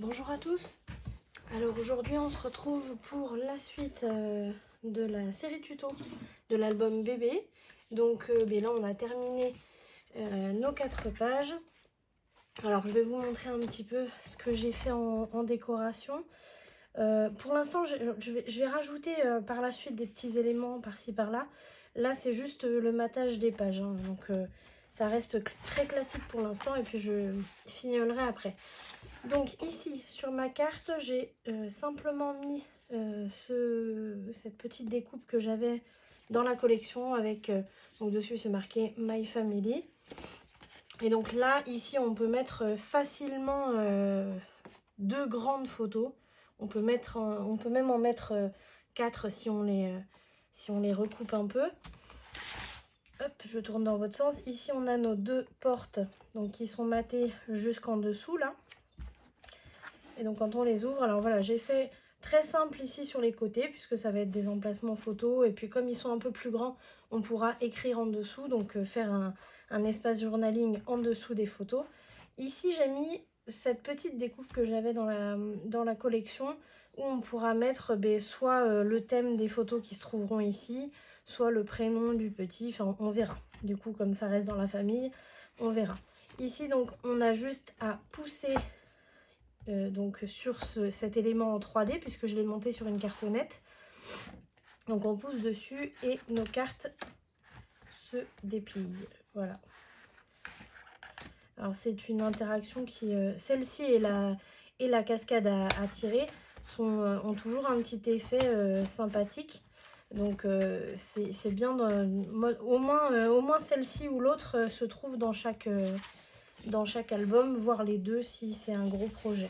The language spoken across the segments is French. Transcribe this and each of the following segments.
Bonjour à tous. Alors aujourd'hui on se retrouve pour la suite de la série tuto de l'album bébé. Donc là on a terminé nos 4 pages. Alors je vais vous montrer un petit peu ce que j'ai fait en décoration. Pour l'instant je vais rajouter par la suite des petits éléments par-ci par-là. Là c'est juste le matage des pages, hein. Donc ça reste très classique pour l'instant et puis je fignolerai après. Donc ici sur ma carte j'ai simplement mis cette petite découpe que j'avais dans la collection avec donc dessus c'est marqué My Family. Et donc là ici on peut mettre facilement 2 grandes photos. On peut même en mettre 4 si on les recoupe un peu. Hop, je tourne dans votre sens. Ici on a nos 2 portes donc qui sont matées jusqu'en dessous là. Et donc quand on les ouvre, alors voilà, j'ai fait très simple ici sur les côtés puisque ça va être des emplacements photos. Et puis comme ils sont un peu plus grands, on pourra écrire en dessous, donc faire un espace journaling en dessous des photos. Ici j'ai mis cette petite découpe que j'avais dans la collection où on pourra mettre soit le thème des photos qui se trouveront ici, soit le prénom du petit, enfin on verra. Du coup comme ça reste dans la famille, on verra. Ici donc on a juste à pousser donc sur cet élément en 3D puisque je l'ai monté sur une cartonnette. Donc on pousse dessus et nos cartes se déplient. Voilà. Alors c'est une interaction qui... celle-ci et la cascade à tirer ont toujours un petit effet sympathique. Donc c'est bien, au moins celle-ci ou l'autre se trouve dans chaque album, voire les deux si c'est un gros projet.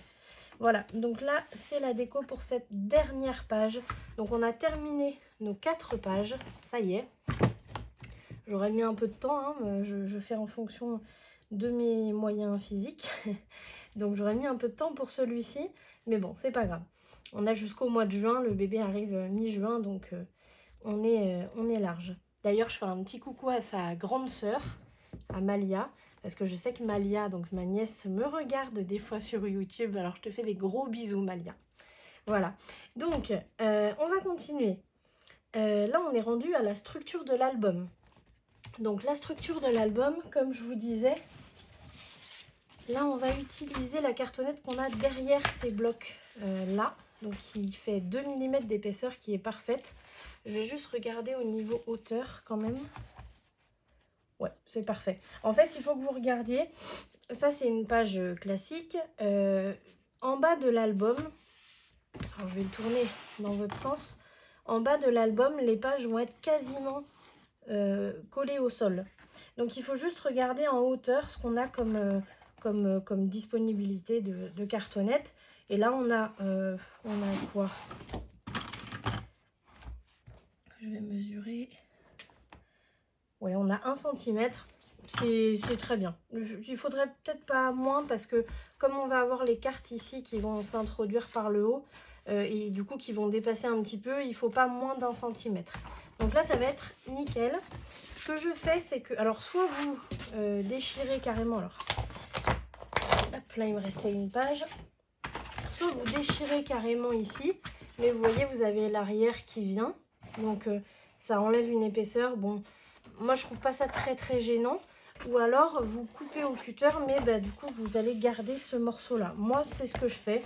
Voilà, donc là c'est la déco pour cette dernière page. Donc on a terminé nos 4 pages, ça y est. J'aurais mis un peu de temps, hein, je fais en fonction de mes moyens physiques. Donc j'aurais mis un peu de temps pour celui-ci, mais bon, c'est pas grave. On a jusqu'au mois de juin, le bébé arrive mi-juin, donc on est large. D'ailleurs, je fais un petit coucou à sa grande sœur, à Malia, parce que je sais que Malia, donc ma nièce, me regarde des fois sur YouTube. Alors je te fais des gros bisous Malia. Voilà, donc on va continuer. Là on est rendu à la structure de l'album. Donc la structure de l'album, comme je vous disais, là on va utiliser la cartonnette qu'on a derrière ces blocs là, donc qui fait 2 mm d'épaisseur, qui est parfaite. Je vais juste regarder au niveau hauteur quand même. Ouais, c'est parfait. En fait, il faut que vous regardiez. Ça, c'est une page classique. En bas de l'album, alors je vais le tourner dans votre sens. En bas de l'album, les pages vont être quasiment collées au sol. Donc, il faut juste regarder en hauteur ce qu'on a comme disponibilité de cartonnette. Et là, on a quoi? Je vais mesurer. Ouais, on a 1 cm. C'est très bien. Il faudrait peut-être pas moins parce que comme on va avoir les cartes ici qui vont s'introduire par le haut et du coup qui vont dépasser un petit peu, il faut pas moins d'1 centimètre. Donc là ça va être nickel. Ce que je fais c'est que, alors soit vous déchirez carrément, alors hop, là il me restait une page, soit vous déchirez carrément ici, mais vous voyez vous avez l'arrière qui vient, donc ça enlève une épaisseur. Bon, moi je trouve pas ça très gênant. Ou alors vous coupez au cutter, mais du coup vous allez garder ce morceau là. Moi c'est ce que je fais,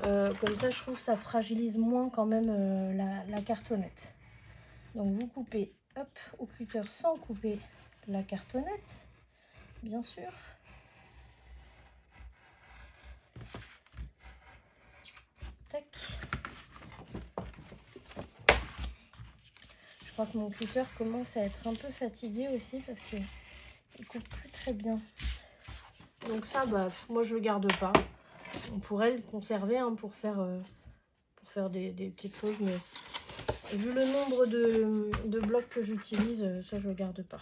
comme ça je trouve que ça fragilise moins quand même la cartonnette. Donc vous coupez hop au cutter sans couper la cartonnette, bien sûr. Tac. Je crois que mon cutter commence à être un peu fatigué aussi parce que il coupe plus très bien. Donc ça, moi je le garde pas. On pourrait le conserver hein, pour faire des petites choses, mais vu le nombre de blocs que j'utilise, ça je le garde pas.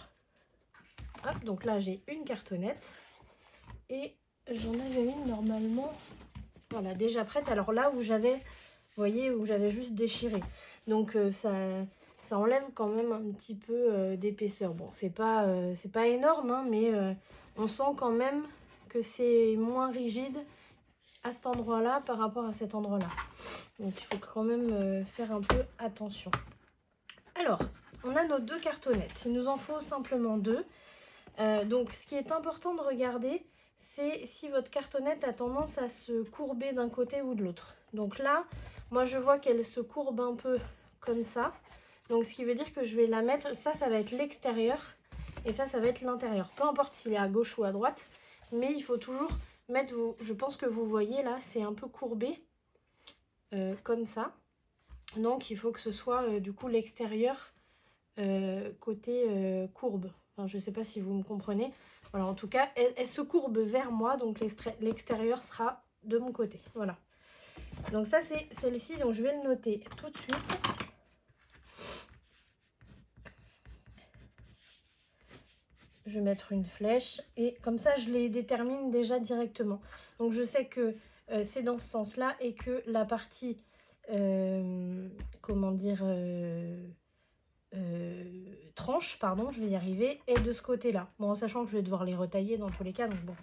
Hop, donc là j'ai une cartonnette et j'en avais une normalement, voilà, déjà prête. Alors là où j'avais, vous voyez, où j'avais juste déchiré. Donc ça enlève quand même un petit peu d'épaisseur. Bon, c'est pas énorme, hein, mais on sent quand même que c'est moins rigide à cet endroit-là par rapport à cet endroit-là. Donc il faut quand même faire un peu attention. Alors, on a nos 2 cartonnettes. Il nous en faut simplement 2. Donc ce qui est important de regarder, c'est si votre cartonnette a tendance à se courber d'un côté ou de l'autre. Donc là, moi je vois qu'elle se courbe un peu comme ça. Donc ce qui veut dire que je vais la mettre, ça va être l'extérieur et ça va être l'intérieur. Peu importe s'il est à gauche ou à droite, mais il faut toujours mettre, je pense que vous voyez là, c'est un peu courbé comme ça. Donc il faut que ce soit du coup l'extérieur côté courbe. Enfin, je ne sais pas si vous me comprenez. Voilà, en tout cas, elle se courbe vers moi, donc l'extérieur sera de mon côté. Voilà. Donc ça, c'est celle-ci, donc je vais le noter tout de suite. Je vais mettre une flèche et comme ça, je les détermine déjà directement. Donc je sais que c'est dans ce sens-là et que la partie, comment dire... tranche, pardon, je vais y arriver, et de ce côté-là. Bon, en sachant que je vais devoir les retailler dans tous les cas, donc bon.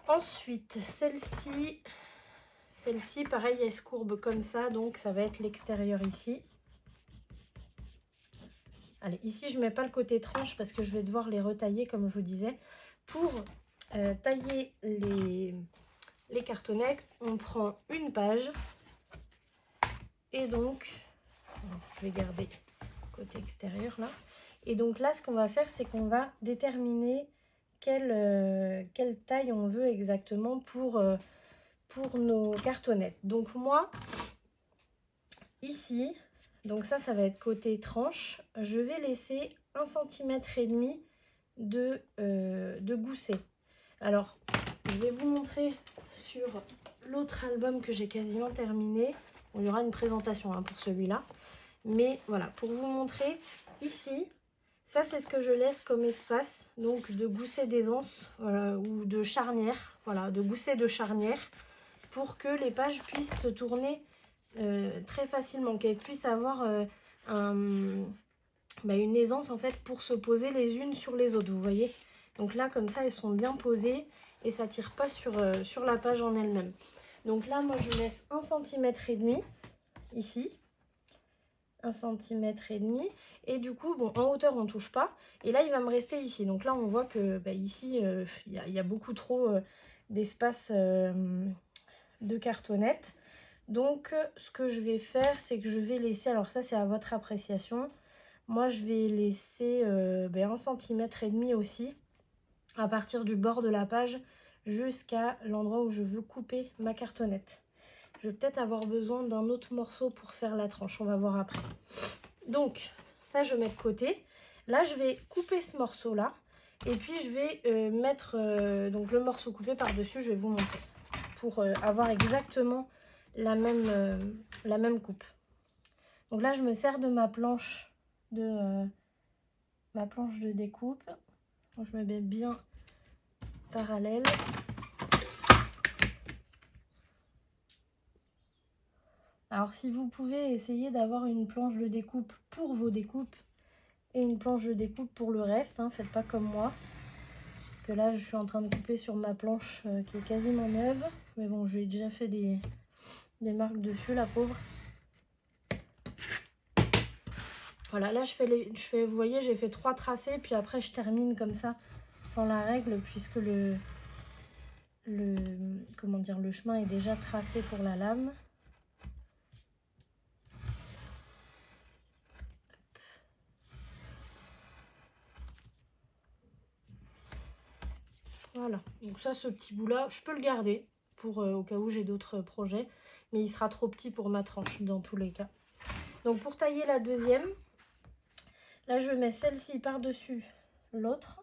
Ensuite, celle-ci, pareil, elle se courbe comme ça, donc ça va être l'extérieur ici. Allez, ici, je ne mets pas le côté tranche parce que je vais devoir les retailler, comme je vous disais. Pour tailler les cartonnettes, on prend une page, et donc, je vais garder côté extérieur là. Et donc là, ce qu'on va faire, c'est qu'on va déterminer quelle taille on veut exactement pour nos cartonnettes. Donc moi, ici, donc ça va être côté tranche, je vais laisser 1,5 cm de gousset. Alors, je vais vous montrer sur l'autre album que j'ai quasiment terminé. Bon, il y aura une présentation hein, pour celui-là. Mais voilà, pour vous montrer, ici, ça c'est ce que je laisse comme espace, donc de gousset d'aisance ou de charnière, voilà, de gousset de charnière, pour que les pages puissent se tourner très facilement, qu'elles puissent avoir une aisance en fait pour se poser les unes sur les autres, vous voyez. Donc là, comme ça, elles sont bien posées et ça tire pas sur la page en elle-même. Donc là, moi, je laisse 1,5 cm ici. 1,5 cm et du coup bon en hauteur on touche pas et là il va me rester ici, donc là on voit que ici il y a beaucoup trop d'espace de cartonnette. Donc ce que je vais faire, c'est que je vais laisser, alors ça c'est à votre appréciation, moi je vais laisser 1,5 cm aussi à partir du bord de la page jusqu'à l'endroit où je veux couper ma cartonnette. Je vais peut-être avoir besoin d'un autre morceau pour faire la tranche, on va voir après. Donc, ça je mets de côté. Là, je vais couper ce morceau-là. Et puis, je vais mettre donc le morceau coupé par-dessus, je vais vous montrer. Pour avoir exactement la même coupe. Donc là, je me sers de ma planche de découpe. Donc, je me mets bien parallèle. Alors si vous pouvez essayer d'avoir une planche de découpe pour vos découpes et une planche de découpe pour le reste, hein, faites pas comme moi. Parce que là je suis en train de couper sur ma planche qui est quasiment neuve. Mais bon, je lui ai déjà fait des marques dessus, la pauvre. Voilà, là je fais vous voyez, j'ai fait 3 tracés, puis après je termine comme ça, sans la règle, puisque le chemin est déjà tracé pour la lame. Voilà, donc ça, ce petit bout là, je peux le garder pour au cas où j'ai d'autres projets, mais il sera trop petit pour ma tranche dans tous les cas. Donc pour tailler la deuxième, là je mets celle-ci par-dessus l'autre,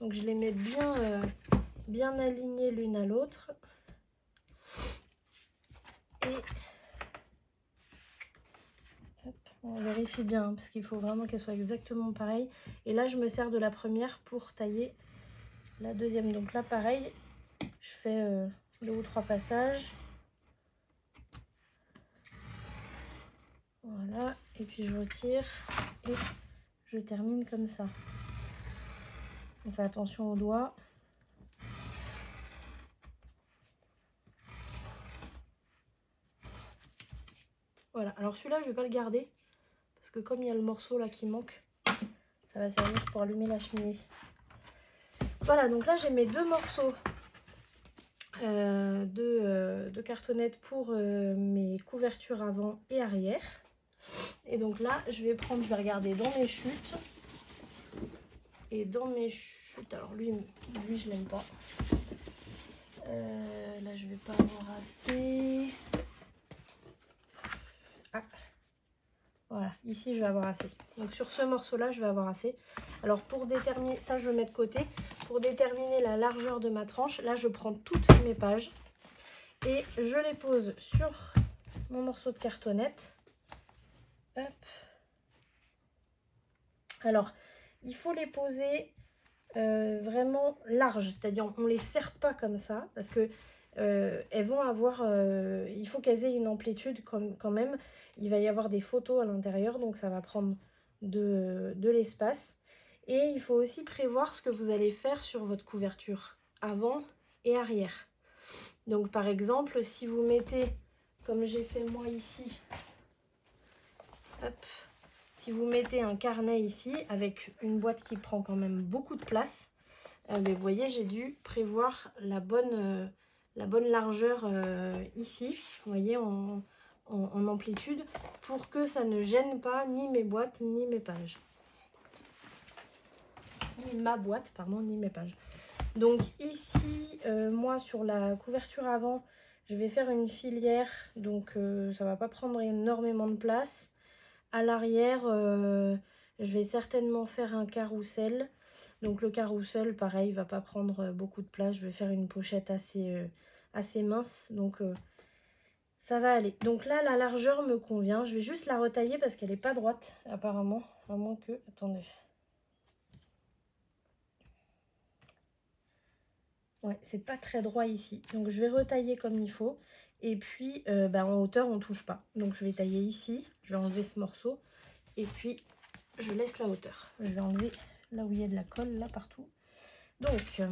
donc je les mets bien alignées l'une à l'autre, et hop, on vérifie bien hein, parce qu'il faut vraiment qu'elle soit exactement pareille. Et là je me sers de la première pour tailler la deuxième. Donc là pareil, je fais 2 ou 3 passages. Voilà, et puis je retire et je termine comme ça. On fait attention aux doigts. Voilà, alors celui-là, je vais pas le garder. Parce que comme il y a le morceau là qui manque, ça va servir pour allumer la cheminée. Voilà, donc là, j'ai mes 2 morceaux de cartonnette pour mes couvertures avant et arrière. Et donc là, je vais regarder dans mes chutes. Et dans mes chutes, alors lui je l'aime pas. Là, je vais pas avoir assez. Ah, voilà, ici je vais avoir assez. Donc sur ce morceau-là, je vais avoir assez. Alors pour déterminer, ça je le mets de côté. Pour déterminer la largeur de ma tranche, là je prends toutes mes pages et je les pose sur mon morceau de cartonnette. Hop. Alors, il faut les poser vraiment larges, c'est-à-dire on ne les serre pas comme ça, parce que elles vont avoir, il faut qu'elles aient une amplitude quand même. Il va y avoir des photos à l'intérieur, donc ça va prendre de l'espace. Et il faut aussi prévoir ce que vous allez faire sur votre couverture, avant et arrière. Donc par exemple, si vous mettez, comme j'ai fait moi ici, hop, si vous mettez un carnet ici, avec une boîte qui prend quand même beaucoup de place, mais vous voyez, j'ai dû prévoir la bonne largeur ici, vous voyez, en amplitude, pour que ça ne gêne pas ni mes boîtes, ni mes pages. Ni ma boîte, pardon, ni mes pages. Donc ici, moi, sur la couverture avant, je vais faire une filière, donc ça va pas prendre énormément de place. À l'arrière, je vais certainement faire un carrousel. Donc le carrousel, pareil, va pas prendre beaucoup de place. Je vais faire une pochette assez mince. Donc ça va aller. Donc là, la largeur me convient. Je vais juste la retailler parce qu'elle n'est pas droite, apparemment. À moins que... Attendez. Ouais, c'est pas très droit ici. Donc je vais retailler comme il faut. Et puis, en hauteur, on touche pas. Donc je vais tailler ici. Je vais enlever ce morceau. Et puis, je laisse la hauteur. Je vais enlever là où il y a de la colle, là, partout. Donc...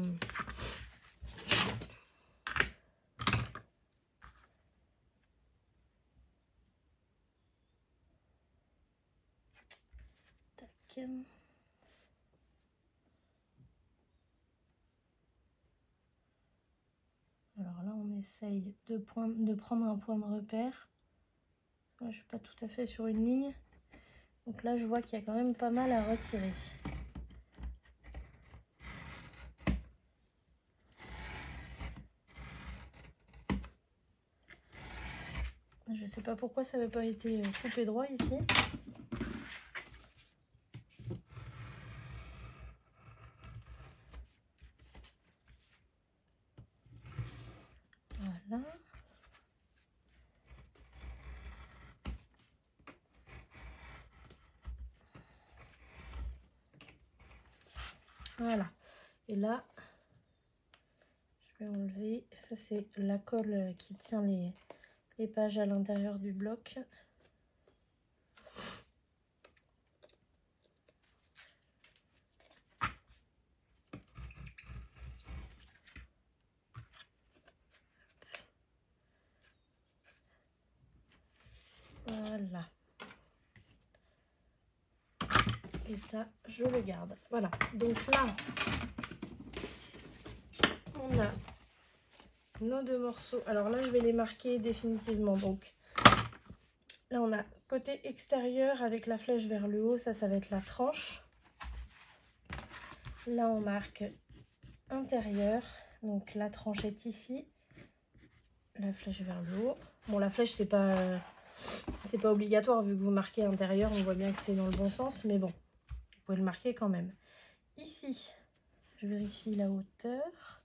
tac. Alors là, on essaye de prendre un point de repère. Là, je suis pas tout à fait sur une ligne. Donc là, je vois qu'il y a quand même pas mal à retirer. Je sais pas pourquoi ça n'avait pas été coupé droit ici. Voilà. Voilà. Et là, je vais enlever. Ça, c'est la colle qui tient les pages à l'intérieur du bloc. Voilà. Et ça, je le garde. Voilà. Donc là, on a nos 2 morceaux. Alors là, je vais les marquer définitivement. Donc là, on a côté extérieur avec la flèche vers le haut. Ça va être la tranche. Là, on marque intérieur. Donc la tranche est ici. La flèche vers le haut. Bon, la flèche, c'est pas obligatoire vu que vous marquez intérieur. On voit bien que c'est dans le bon sens. Mais bon, vous pouvez le marquer quand même. Ici, je vérifie la hauteur.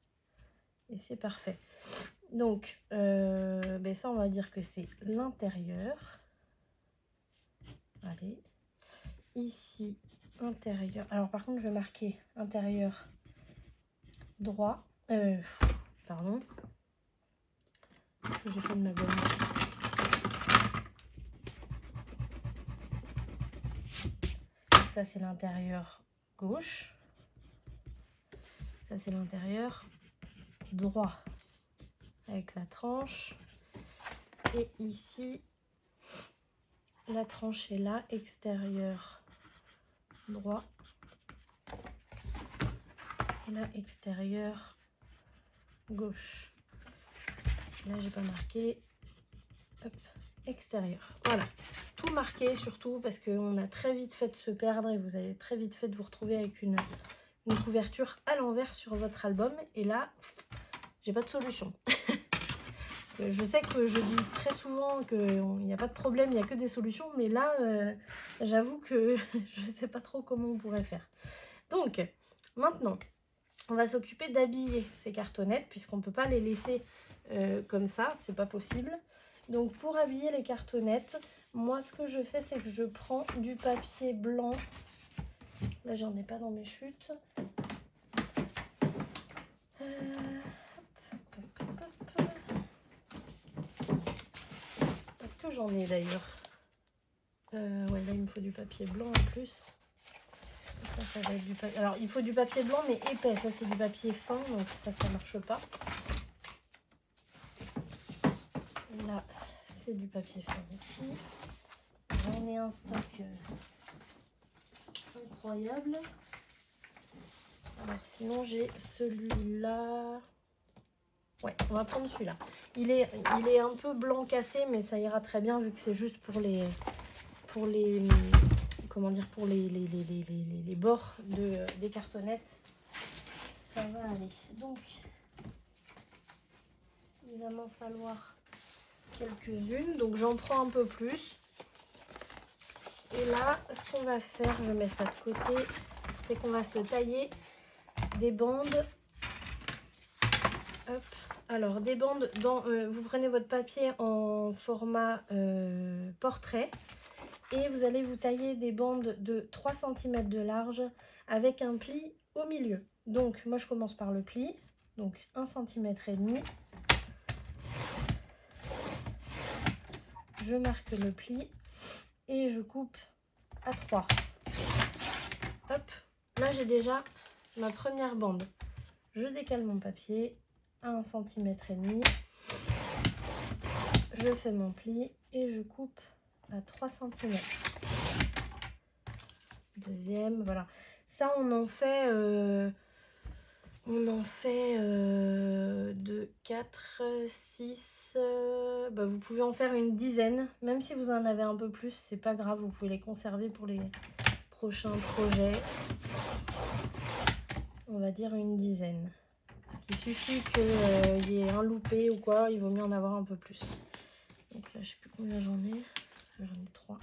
Et c'est parfait. Donc, ça, on va dire que c'est l'intérieur. Allez. Ici, intérieur. Alors, par contre, je vais marquer intérieur droit. Pardon. Parce que j'ai fait de ma bonne. Ça, c'est l'intérieur gauche. Ça, c'est l'intérieur droit. Avec la tranche. Et ici, la tranche est là, extérieur droit. Et là, extérieur gauche. Là, j'ai pas marqué. Hop, extérieur. Voilà. Tout marqué surtout parce qu'on a très vite fait de se perdre et vous avez très vite fait de vous retrouver avec une couverture à l'envers sur votre album. Et là, j'ai pas de solution. Je sais que je dis très souvent qu'il n'y a pas de problème, il n'y a que des solutions. Mais là, j'avoue que je ne sais pas trop comment on pourrait faire. Donc, maintenant, on va s'occuper d'habiller ces cartonnettes puisqu'on ne peut pas les laisser comme ça, c'est pas possible. Donc pour habiller les cartonnettes, moi ce que je fais c'est que je prends du papier blanc. Là j'en ai pas dans mes chutes. Est-ce que j'en ai d'ailleurs ouais, là il me faut du papier blanc en plus. Ça va être du papier. Alors il faut du papier blanc mais épais, ça c'est du papier fin donc ça marche pas. Là c'est du papier fin ici. J'en ai un stock incroyable. Alors sinon j'ai celui-là. Ouais, on va prendre celui-là. Il est un peu blanc cassé, mais ça ira très bien vu que c'est juste pour les comment dire, pour les bords des cartonnettes. Ça va aller. Donc il va m'en falloir quelques-unes. Donc j'en prends un peu plus. Et là, ce qu'on va faire, je mets ça de côté, c'est qu'on va se tailler des bandes. Hop. Alors, des bandes, vous prenez votre papier en format portrait et vous allez vous tailler des bandes de 3 cm de large avec un pli au milieu. Donc, moi, je commence par le pli, donc 1,5 cm. Je marque le pli et je coupe à 3. Hop, là, j'ai déjà ma première bande. Je décale mon papier à 1,5 cm. Je fais mon pli et je coupe à 3 cm. Deuxième, voilà. Ça, on en fait de 4, 6. Vous pouvez en faire une dizaine. Même si vous en avez un peu plus, c'est pas grave. Vous pouvez les conserver pour les prochains projets. On va dire une dizaine. Parce qu'il suffit qu'il y ait un loupé ou quoi, il vaut mieux en avoir un peu plus. Donc là, je sais plus combien j'en ai. J'en ai 3.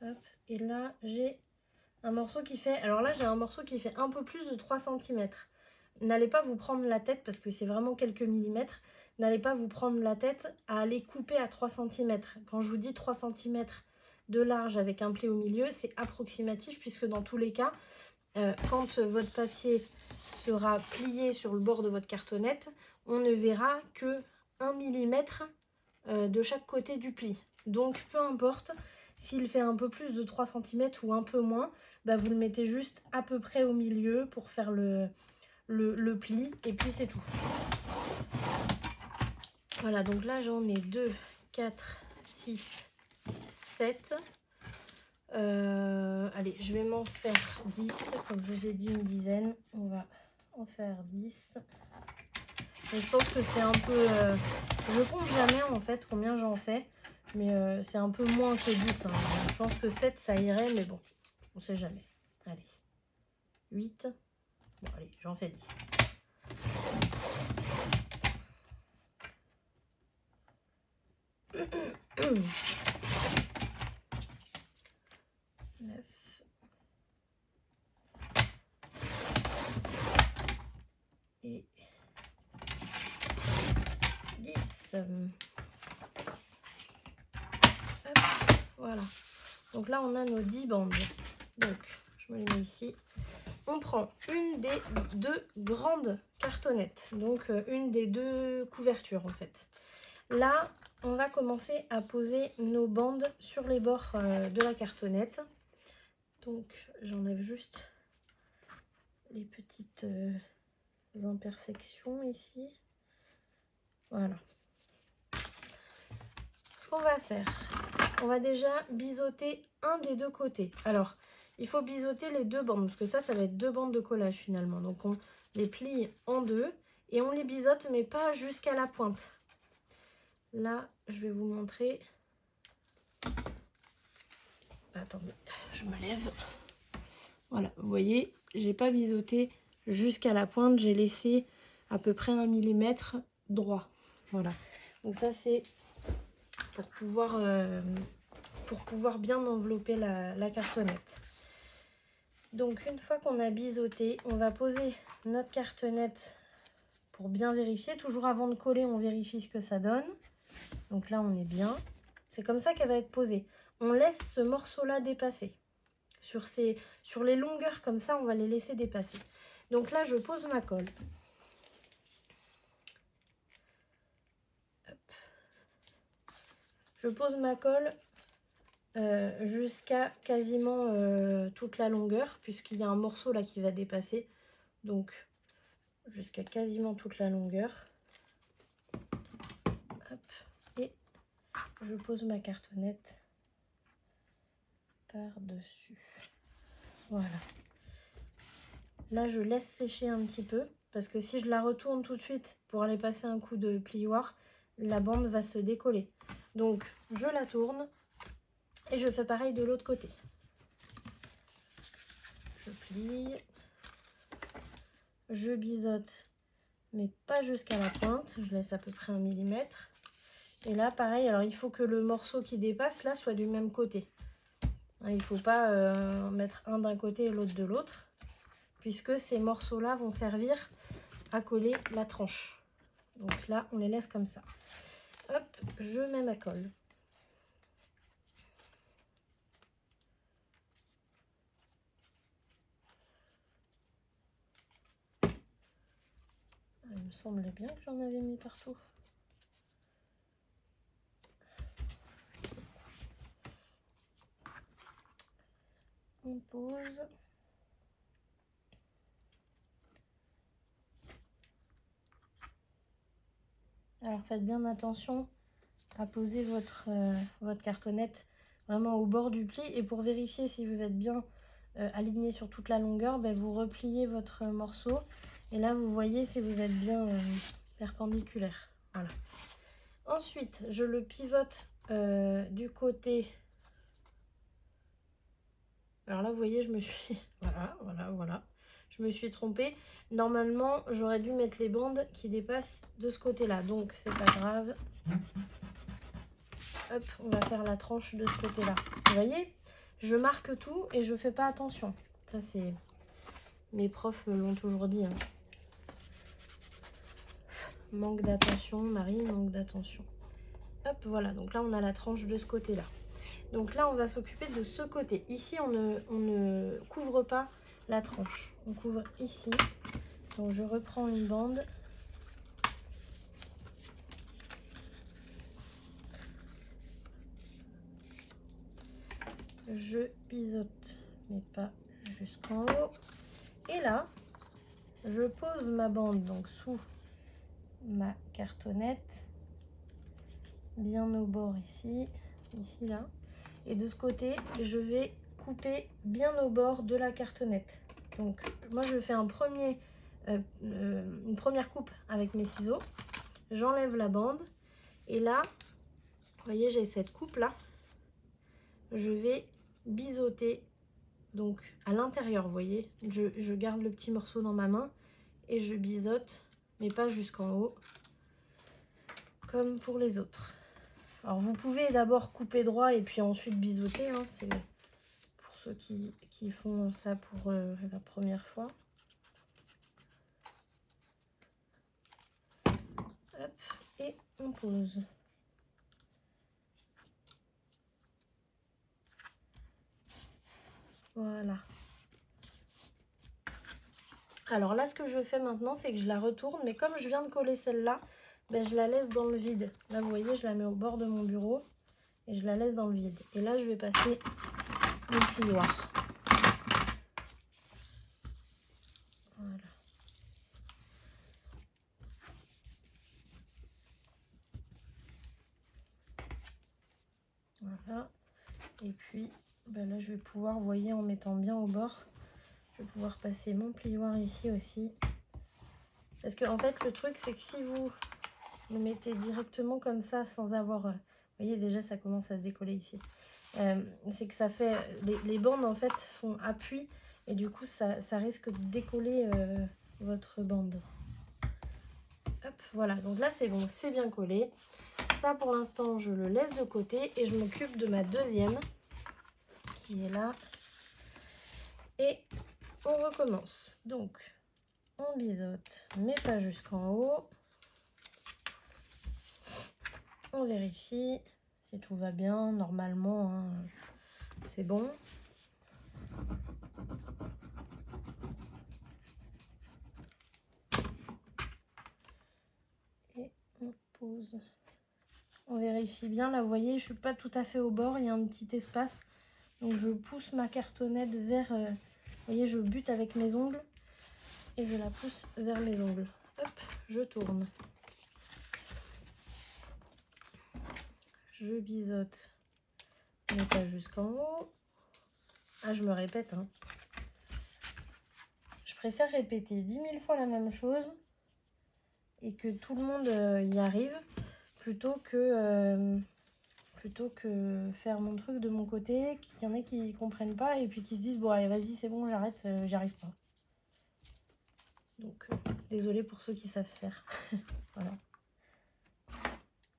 Hop, et là j'ai un morceau qui fait, alors là j'ai un morceau qui fait un peu plus de 3 cm. N'allez pas vous prendre la tête parce que c'est vraiment quelques millimètres. N'allez pas vous prendre la tête à aller couper à 3 cm. Quand je vous dis 3 cm de large avec un pli au milieu, c'est approximatif puisque dans tous les cas, quand votre papier sera plié sur le bord de votre cartonnette, on ne verra que 1 mm de chaque côté du pli. Donc peu importe, s'il fait un peu plus de 3 cm ou un peu moins, vous le mettez juste à peu près au milieu pour faire le pli et puis c'est tout. Voilà, donc là j'en ai 2, 4, 6, 7. Allez, je vais m'en faire 10, comme je vous ai dit une dizaine. On va en faire 10. Donc, je pense que c'est un peu... je compte jamais en fait combien j'en fais. Mais c'est un peu moins que 10. Hein. Je pense que 7 ça irait, mais bon, on sait jamais. Allez, 8. Bon, allez, j'en fais 10. Et 10. Hop, voilà. Donc là, on a nos 10 bandes. Donc, je me les mets ici. On prend une des 2 grandes cartonnettes. Donc, une des 2 couvertures, en fait. Là, on va commencer à poser nos bandes sur les bords de la cartonnette. Donc, j'enlève juste les petites imperfections ici. Voilà. Ce qu'on va faire, on va déjà biseauter un des 2 côtés. Alors, il faut biseauter les 2 bandes, parce que ça va être 2 bandes de collage finalement. Donc, on les plie en 2 et on les biseaute, mais pas jusqu'à la pointe. Là, je vais vous montrer. Attendez, je me lève. Voilà, vous voyez, j'ai pas biseauté jusqu'à la pointe, j'ai laissé à peu près 1 millimètre droit. Voilà, donc ça c'est pour pouvoir bien envelopper la cartonnette. Donc une fois qu'on a biseauté, on va poser notre cartonnette pour bien vérifier. Toujours avant de coller, on vérifie ce que ça donne. Donc là, on est bien. C'est comme ça qu'elle va être posée. On laisse ce morceau-là dépasser. Sur les longueurs comme ça, on va les laisser dépasser. Donc là, je pose ma colle. Hop. Je pose ma colle jusqu'à quasiment toute la longueur, puisqu'il y a un morceau là qui va dépasser. Donc, jusqu'à quasiment toute la longueur. Hop. Et je pose ma cartonnette par-dessus. Voilà. Là, je laisse sécher un petit peu, parce que si je la retourne tout de suite pour aller passer un coup de plioir, la bande va se décoller. Donc, je la tourne et je fais pareil de l'autre côté. Je plie, je biseaute, mais pas jusqu'à la pointe. Je laisse à peu près 1 millimètre. Et là, pareil, alors il faut que le morceau qui dépasse, là, soit du même côté. Il ne faut pas mettre un d'un côté et l'autre de l'autre, puisque ces morceaux-là vont servir à coller la tranche. Donc là, on les laisse comme ça. Hop, je mets ma colle. Il me semblait bien que j'en avais mis partout. On pose. Alors faites bien attention à poser votre cartonnette vraiment au bord du pli. Et pour vérifier si vous êtes bien aligné sur toute la longueur, ben, vous repliez votre morceau. Et là, vous voyez si vous êtes bien perpendiculaire. Voilà. Ensuite, je le pivote du côté. Alors là, vous voyez, je me suis... voilà. Je me suis trompée. Normalement, j'aurais dû mettre les bandes qui dépassent de ce côté-là. Donc, c'est pas grave. Hop, on va faire la tranche de ce côté-là. Vous voyez, je marque tout et je fais pas attention. Ça, c'est... Mes profs me l'ont toujours dit. Hein. Manque d'attention, Marie, manque d'attention. Hop, voilà. Donc là, on a la tranche de ce côté-là. Donc là, on va s'occuper de ce côté. Ici, on ne couvre pas la tranche. On couvre ici. Donc, je reprends une bande. Je biseaute, mais pas jusqu'en haut. Et là, je pose ma bande donc sous ma cartonnette, bien au bord ici, là. Et de ce côté, je vais couper bien au bord de la cartonnette. Donc, moi, je fais une première coupe avec mes ciseaux. J'enlève la bande. Et là, vous voyez, j'ai cette coupe-là. Je vais biseauter donc à l'intérieur, vous voyez. Je garde le petit morceau dans ma main et je biseaute, mais pas jusqu'en haut, comme pour les autres. Alors, vous pouvez d'abord couper droit et puis ensuite biseauter. Hein, c'est pour ceux qui font ça pour la première fois. Hop, et on pose. Voilà. Alors là, ce que je fais maintenant, c'est que je la retourne, mais comme je viens de coller celle-là, ben, je la laisse dans le vide. Là, vous voyez, je la mets au bord de mon bureau et je la laisse dans le vide. Et là, je vais passer mon plioir. Voilà. Voilà. Et puis, ben là, je vais pouvoir, vous voyez, en mettant bien au bord, je vais pouvoir passer mon plioir ici aussi. Parce que en fait, le truc, c'est que si vous le mettez directement comme ça, sans avoir... vous voyez, déjà, ça commence à se décoller ici. C'est que ça fait... Les bandes, en fait, font appui. Et du coup, ça risque de décoller votre bande. Hop, voilà. Donc là, c'est bon, c'est bien collé. Ça, pour l'instant, je le laisse de côté. Et je m'occupe de ma deuxième, qui est là. Et on recommence. Donc, on biseaute, mais pas jusqu'en haut. On vérifie si tout va bien. Normalement, hein, c'est bon. Et on pose. On vérifie bien. Là, vous voyez, je suis pas tout à fait au bord. Il y a un petit espace. Donc, je pousse ma cartonnette vers... vous voyez, je bute avec mes ongles. Et je la pousse vers mes ongles. Hop, je tourne. Je biseaute, mais pas jusqu'en haut. Ah, je me répète, hein. Je préfère répéter 10 000 fois la même chose et que tout le monde y arrive plutôt que faire mon truc de mon côté, qu'il y en ait qui ne comprennent pas et puis qui se disent bon allez vas-y c'est bon j'arrête, j'y arrive pas. Donc désolée pour ceux qui savent faire. Voilà.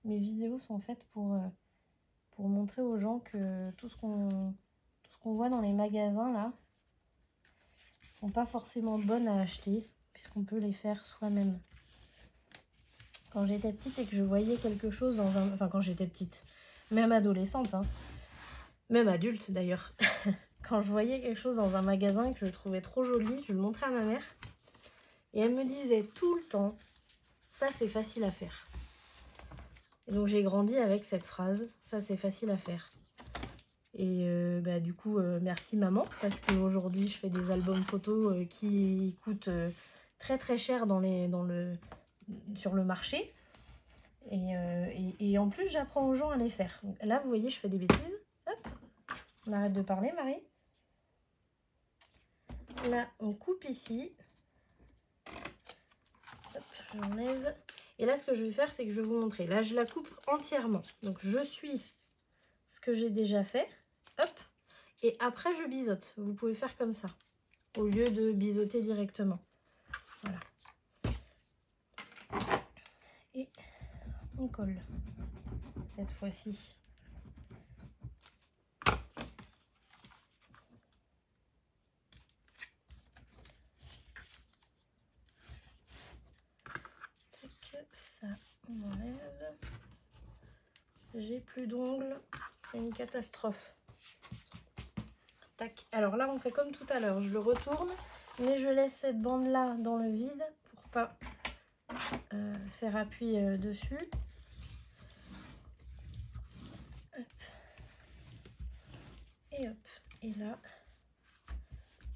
Mes vidéos sont faites pour montrer aux gens que tout ce qu'on voit dans les magasins là sont pas forcément bonnes à acheter puisqu'on peut les faire soi-même. Quand j'étais petite et que je voyais quelque chose dans un... Enfin quand j'étais petite, même adolescente, hein, même adulte d'ailleurs. Quand je voyais quelque chose dans un magasin et que je le trouvais trop joli, je le montrais à ma mère. Et elle me disait tout le temps, ça c'est facile à faire. Et donc j'ai grandi avec cette phrase, ça c'est facile à faire. Et du coup, merci maman, parce qu'aujourd'hui je fais des albums photos qui coûtent très très cher sur le marché. Et en plus j'apprends aux gens à les faire. Donc, là vous voyez je fais des bêtises. Hop, on arrête de parler Marie. Là on coupe ici. Hop, j'enlève. Et là ce que je vais faire c'est que je vais vous montrer. Là je la coupe entièrement. Donc je suis ce que j'ai déjà fait. Hop. Et après je biseaute. Vous pouvez faire comme ça. Au lieu de biseauter directement. Voilà. Et on colle. Cette fois-ci. Ça, on enlève. J'ai plus d'ongles. C'est une catastrophe. Tac. Alors là, on fait comme tout à l'heure. Je le retourne, mais je laisse cette bande-là dans le vide pour pas faire appui dessus. Hop. Et hop. Et là,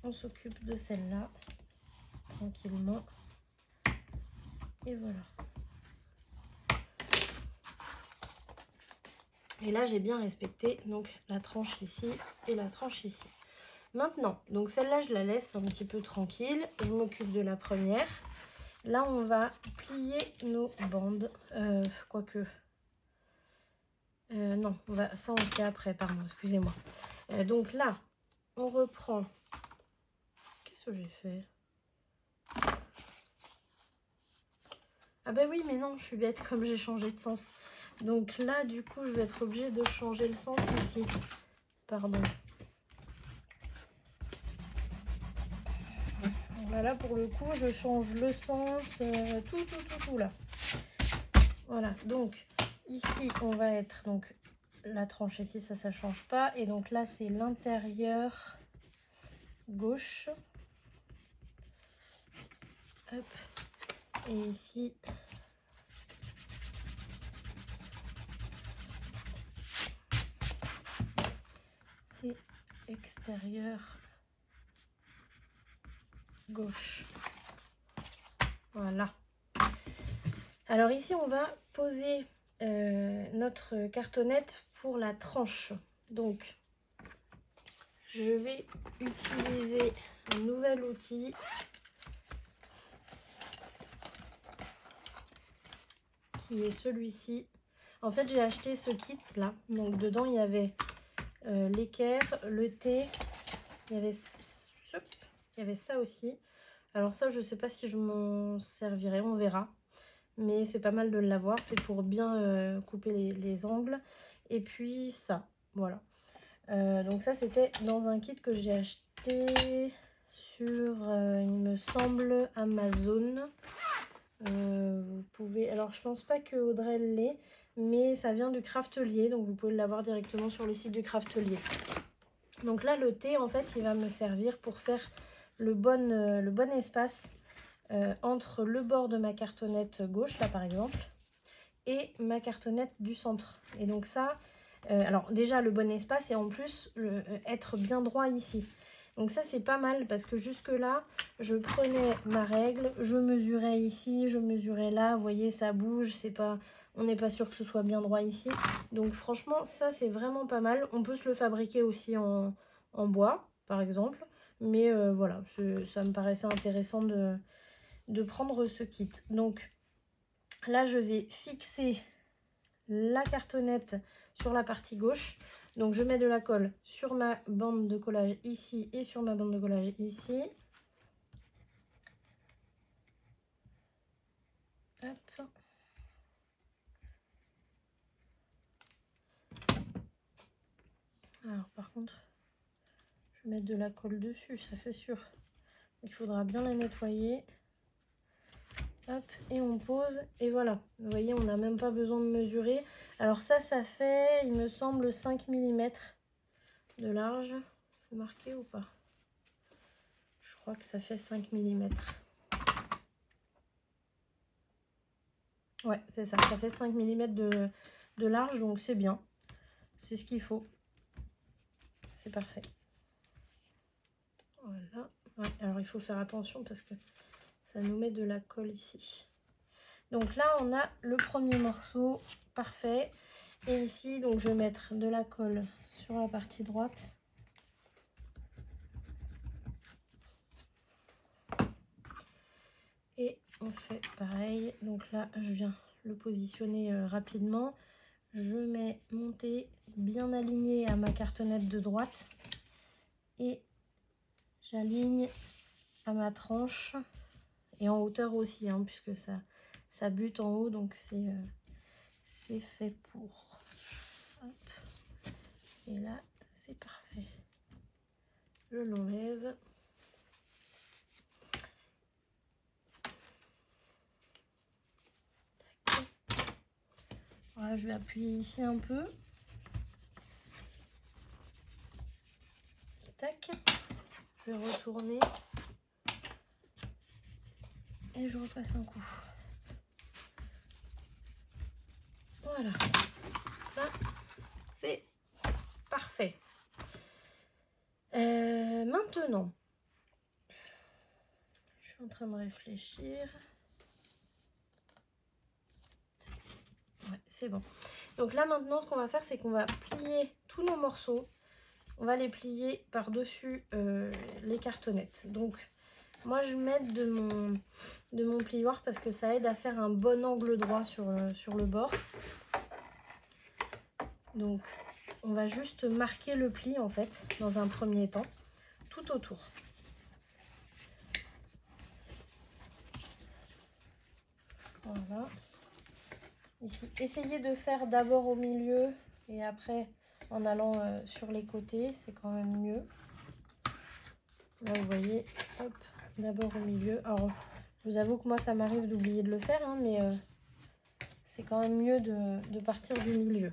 on s'occupe de celle-là tranquillement. Et voilà. Et là, j'ai bien respecté donc la tranche ici et la tranche ici. Maintenant, donc celle-là, je la laisse un petit peu tranquille. Je m'occupe de la première. Là, on va plier nos bandes. Quoique... non, ça on le fait après, pardon, excusez-moi. Donc là, on reprend... Qu'est-ce que j'ai fait? Ah ben oui, mais non, je suis bête comme j'ai changé de sens. Donc là, du coup, je vais être obligée de changer le sens ici. Pardon. Voilà, pour le coup, je change le sens, tout là. Voilà, donc ici on va être donc la tranche ici, ça change pas. Et donc là c'est l'intérieur gauche. Hop. Et ici c'est extérieur gauche. Voilà. Alors ici on va poser notre cartonnette pour la tranche. Donc je vais utiliser un nouvel outil qui est celui-ci. En fait j'ai acheté ce kit là, donc dedans il y avait l'équerre, le thé, il y avait ça aussi. Alors ça je sais pas si je m'en servirai, on verra. Mais c'est pas mal de l'avoir, c'est pour bien couper les angles. Et puis ça, voilà. Donc ça c'était dans un kit que j'ai acheté sur, il me semble, Amazon. Vous pouvez, alors je pense pas que Audrey l'ait, mais ça vient du Craftelier, donc vous pouvez l'avoir directement sur le site du Craftelier. Donc là le thé en fait il va me servir pour faire le bon espace entre le bord de ma cartonnette gauche là par exemple et ma cartonnette du centre. Et donc ça, alors déjà le bon espace et en plus être bien droit ici. Donc ça c'est pas mal parce que jusque là je prenais ma règle, je mesurais ici, je mesurais là, vous voyez ça bouge, c'est pas, on n'est pas sûr que ce soit bien droit ici. Donc franchement ça c'est vraiment pas mal. On peut se le fabriquer aussi en bois par exemple, mais voilà, ça me paraissait intéressant de prendre ce kit. Donc là je vais fixer la cartonnette sur la partie gauche. Donc je mets de la colle sur ma bande de collage ici et sur ma bande de collage ici. Hop. Alors par contre, je vais mettre de la colle dessus, ça c'est sûr. Il faudra bien la nettoyer. Hop, et on pose, et voilà. Vous voyez, on n'a même pas besoin de mesurer. Alors ça fait, il me semble, 5 mm de large. C'est marqué ou pas? Je crois que ça fait 5 mm. Ouais, c'est ça. Ça fait 5 mm de large, donc c'est bien. C'est ce qu'il faut. C'est parfait. Voilà. Ouais, alors il faut faire attention parce que ça nous met de la colle ici. Donc là, on a le premier morceau parfait. Et ici, donc je vais mettre de la colle sur la partie droite. Et on fait pareil. Donc là, je viens le positionner rapidement. Je mets mon thé bien aligné à ma cartonnette de droite. Et j'aligne à ma tranche. Et en hauteur aussi, hein, puisque ça bute en haut. Donc c'est fait pour. Hop. Et là, c'est parfait. Je l'enlève. Voilà, je vais appuyer ici un peu. Tac. Je vais retourner. Et je repasse un coup. Voilà. Là, c'est parfait. Maintenant, je suis en train de réfléchir. Ouais, c'est bon. Donc là, maintenant, ce qu'on va faire, c'est qu'on va plier tous nos morceaux. On va les plier par-dessus les cartonnettes. Donc, moi, je vais mettre de mon plioir parce que ça aide à faire un bon angle droit sur le bord. Donc, on va juste marquer le pli, en fait, dans un premier temps, tout autour. Voilà. Ici, essayez de faire d'abord au milieu et après en allant sur les côtés, c'est quand même mieux. Là, vous voyez, hop, d'abord au milieu. Alors, je vous avoue que moi, ça m'arrive d'oublier de le faire, hein, mais c'est quand même mieux de partir du milieu.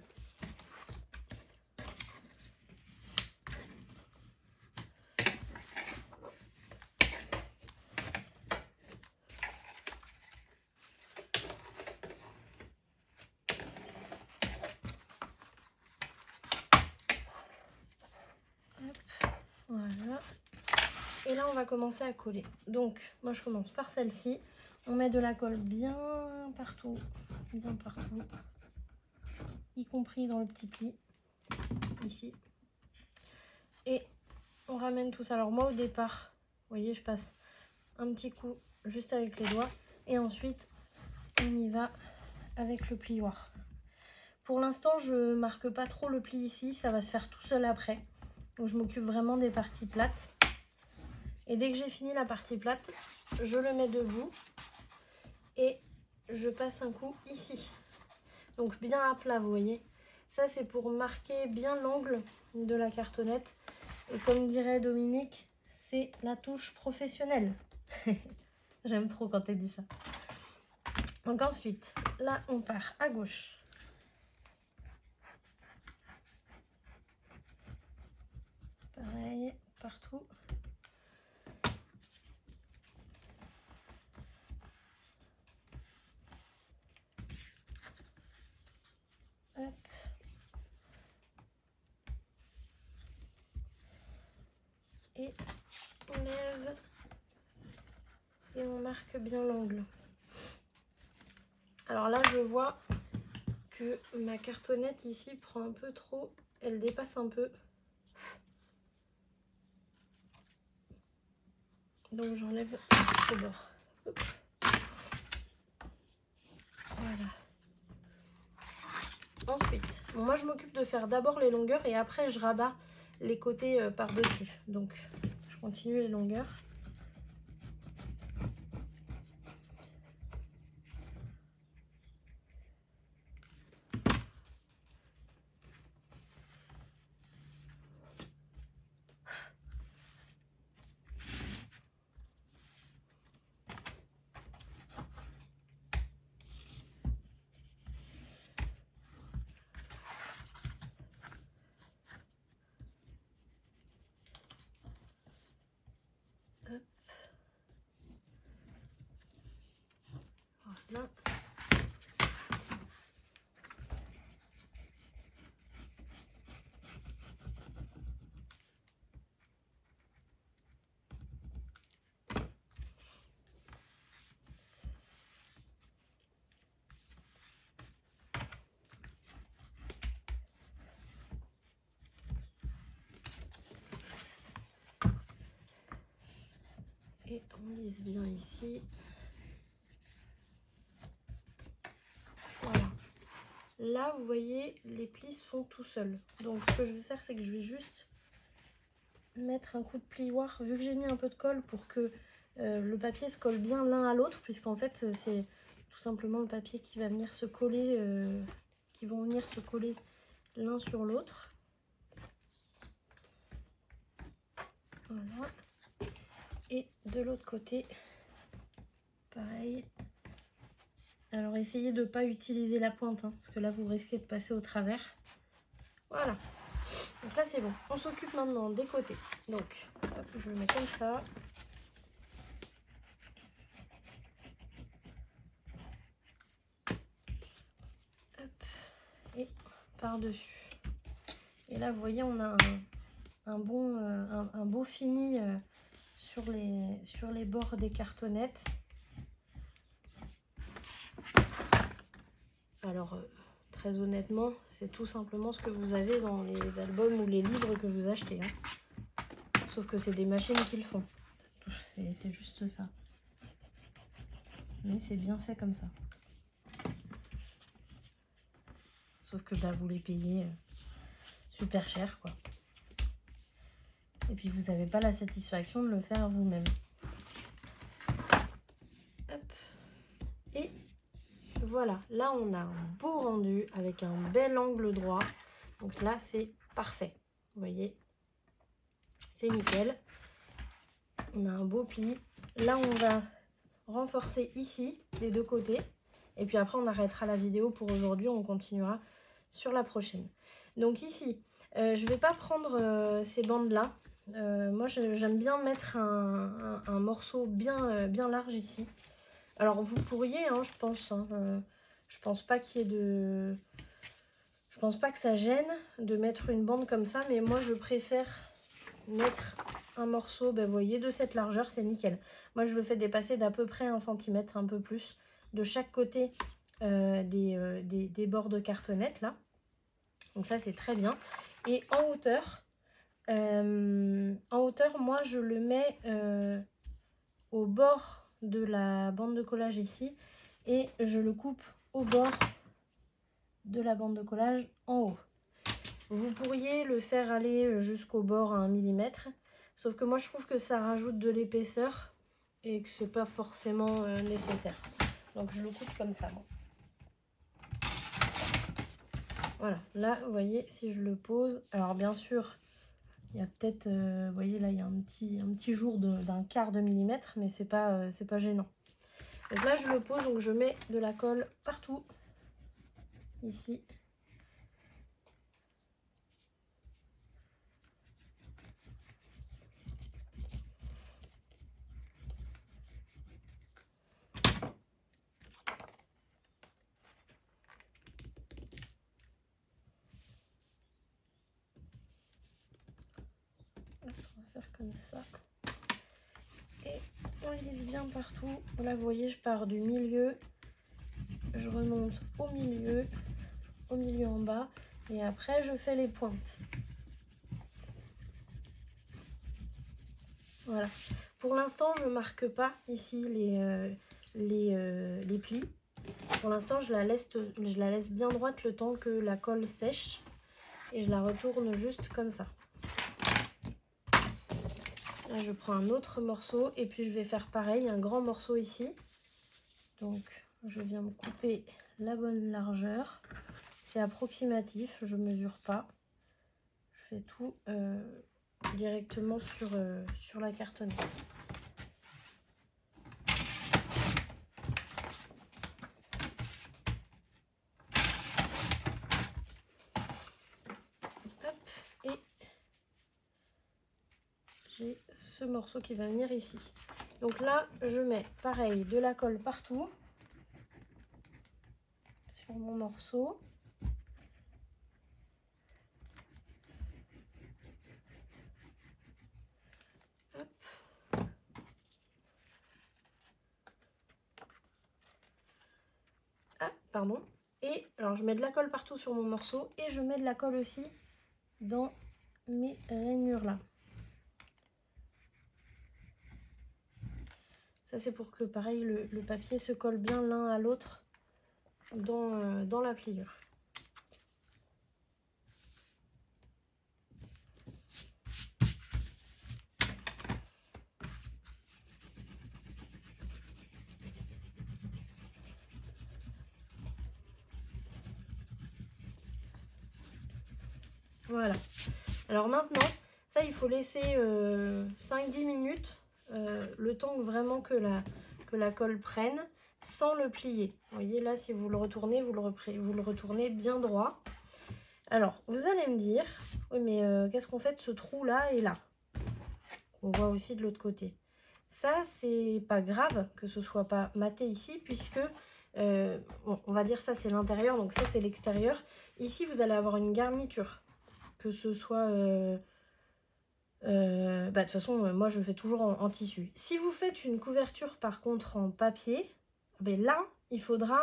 Voilà. Et là, on va commencer à coller. Donc, moi, je commence par celle-ci. On met de la colle bien partout, y compris dans le petit pli, ici. Et on ramène tout ça. Alors moi, au départ, vous voyez, je passe un petit coup juste avec les doigts. Et ensuite, on y va avec le plioir. Pour l'instant, je marque pas trop le pli ici. Ça va se faire tout seul après. Donc, je m'occupe vraiment des parties plates. Et dès que j'ai fini la partie plate, je le mets debout et je passe un coup ici. Donc bien à plat, vous voyez. Ça, c'est pour marquer bien l'angle de la cartonnette. Et comme dirait Dominique, c'est la touche professionnelle. J'aime trop quand elle dit ça. Donc ensuite, là, on part à gauche. Pareil, partout. Hop. Et on lève et on marque bien l'angle. Alors là, je vois que ma cartonnette ici prend un peu trop, elle dépasse un peu. Donc j'enlève au bord. Hop. Voilà. Ensuite, bon, moi je m'occupe de faire d'abord les longueurs et après je rabats les côtés par-dessus. Donc je continue les longueurs. Hop. Voilà. Et on lisse bien ici. Voilà. Là, vous voyez, les plis se font tout seuls. Donc, ce que je vais faire, c'est que je vais juste mettre un coup de plioir, vu que j'ai mis un peu de colle pour que le papier se colle bien l'un à l'autre, puisqu'en fait, c'est tout simplement le papier qui va venir se coller, qui vont venir se coller l'un sur l'autre. Voilà. Et de l'autre côté, pareil. Alors essayez de ne pas utiliser la pointe, hein, parce que là vous risquez de passer au travers. Voilà. Donc là c'est bon. On s'occupe maintenant des côtés. Donc hop, je le mets comme ça. Hop. Et par-dessus. Et là vous voyez on a un beau fini sur les bords des cartonnettes. Alors, très honnêtement, c'est tout simplement ce que vous avez dans les albums ou les livres que vous achetez. Hein. Sauf que c'est des machines qui le font. C'est juste ça. Mais c'est bien fait comme ça. Sauf que bah, vous les payez super cher, quoi. Et puis vous n'avez pas la satisfaction de le faire vous-même. Hop. Et voilà, là on a un beau rendu avec un bel angle droit. Donc là c'est parfait. Vous voyez, c'est nickel. On a un beau pli. Là on va renforcer ici des deux côtés. Et puis après, on arrêtera la vidéo pour aujourd'hui, on continuera sur la prochaine. Donc ici, je ne vais pas prendre ces bandes-là. Moi, j'aime bien mettre un morceau bien large ici. Alors, vous pourriez, hein, je pense, hein, je pense pas qu'il y ait de... Je pense pas que ça gêne de mettre une bande comme ça, mais moi, je préfère mettre un morceau, ben, vous voyez, de cette largeur, c'est nickel. Moi, je le fais dépasser d'à peu près 1 cm, un peu plus, de chaque côté des bords de cartonnette, là. Donc ça, c'est très bien. Et en hauteur, moi, je le mets au bord de la bande de collage ici. Et je le coupe au bord de la bande de collage en haut. Vous pourriez le faire aller jusqu'au bord à 1 mm. Sauf que moi, je trouve que ça rajoute de l'épaisseur et que c'est pas forcément nécessaire. Donc, je le coupe comme ça, moi. Voilà, là, vous voyez, si je le pose... Alors, bien sûr, il y a peut-être... vous voyez, là, il y a un petit jour d'un quart de millimètre, mais c'est pas gênant. Donc là, je le pose, donc je mets de la colle partout. Ici. On va faire comme ça. Et on lisse bien partout. Là, vous voyez, je pars du milieu. Je remonte au milieu en bas. Et après, je fais les pointes. Voilà. Pour l'instant, je marque pas ici les plis. Pour l'instant, je la laisse bien droite le temps que la colle sèche. Et je la retourne juste comme ça. Là, je prends un autre morceau et puis je vais faire pareil, un grand morceau ici. Donc, je viens me couper la bonne largeur. C'est approximatif, je mesure pas. Je fais tout directement sur la cartonnette. Hop, et j'ai ce morceau qui va venir ici. Donc là, je mets pareil de la colle partout sur mon morceau. Hop. Ah, pardon. Et alors, je mets de la colle partout sur mon morceau et je mets de la colle aussi dans mes rainures là. Ça, c'est pour que, pareil, le papier se colle bien l'un à l'autre dans la pliure. Voilà. Alors maintenant, ça, il faut laisser 5-10 minutes, le temps vraiment que la colle prenne, sans le plier. Vous voyez, là, si vous le retournez, vous le retournez bien droit. Alors, vous allez me dire, oui, mais qu'est-ce qu'on fait de ce trou-là et là? On voit aussi de l'autre côté. Ça, c'est pas grave que ce soit pas maté ici, puisque, bon, on va dire ça, c'est l'intérieur, donc ça, c'est l'extérieur. Ici, vous allez avoir une garniture. Que ce soit... de toute façon, moi, je fais toujours en tissu. Si vous faites une couverture, par contre, en papier, ben là, il faudra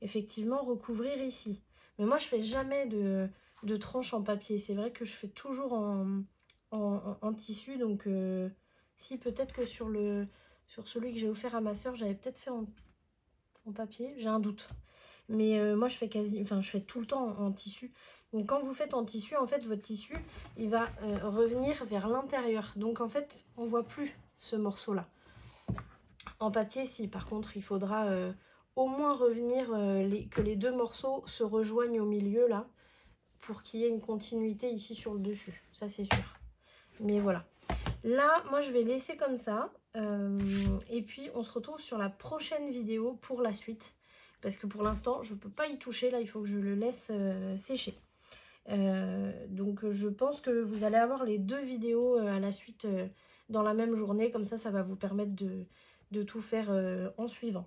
effectivement recouvrir ici. Mais moi, je fais jamais de tranche en papier. C'est vrai que je fais toujours en tissu. Donc, si peut-être que sur celui que j'ai offert à ma soeur, j'avais peut-être fait en papier. J'ai un doute. Mais moi, je fais tout le temps en tissu. Donc, quand vous faites en tissu, en fait, votre tissu, il va revenir vers l'intérieur. Donc, en fait, on voit plus ce morceau-là. En papier, si. Par contre, il faudra au moins revenir, que les deux morceaux se rejoignent au milieu, là, pour qu'il y ait une continuité ici sur le dessus. Ça, c'est sûr. Mais voilà. Là, moi, je vais laisser comme ça. Et puis, on se retrouve sur la prochaine vidéo pour la suite. parce que pour l'instant je peux pas y toucher. Là il faut que je le laisse sécher. Donc je pense que vous allez avoir les 2 vidéos à la suite dans la même journée, comme ça va vous permettre de tout faire en suivant.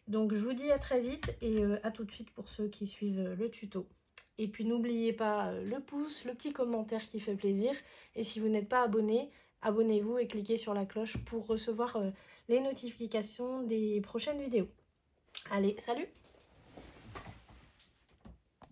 Donc je vous dis à très vite et à tout de suite pour ceux qui suivent le tuto. Et puis n'oubliez pas le pouce, le petit commentaire qui fait plaisir. Et si vous n'êtes pas abonné, abonnez-vous et cliquez sur la cloche pour recevoir les notifications des prochaines vidéos. Allez, salut!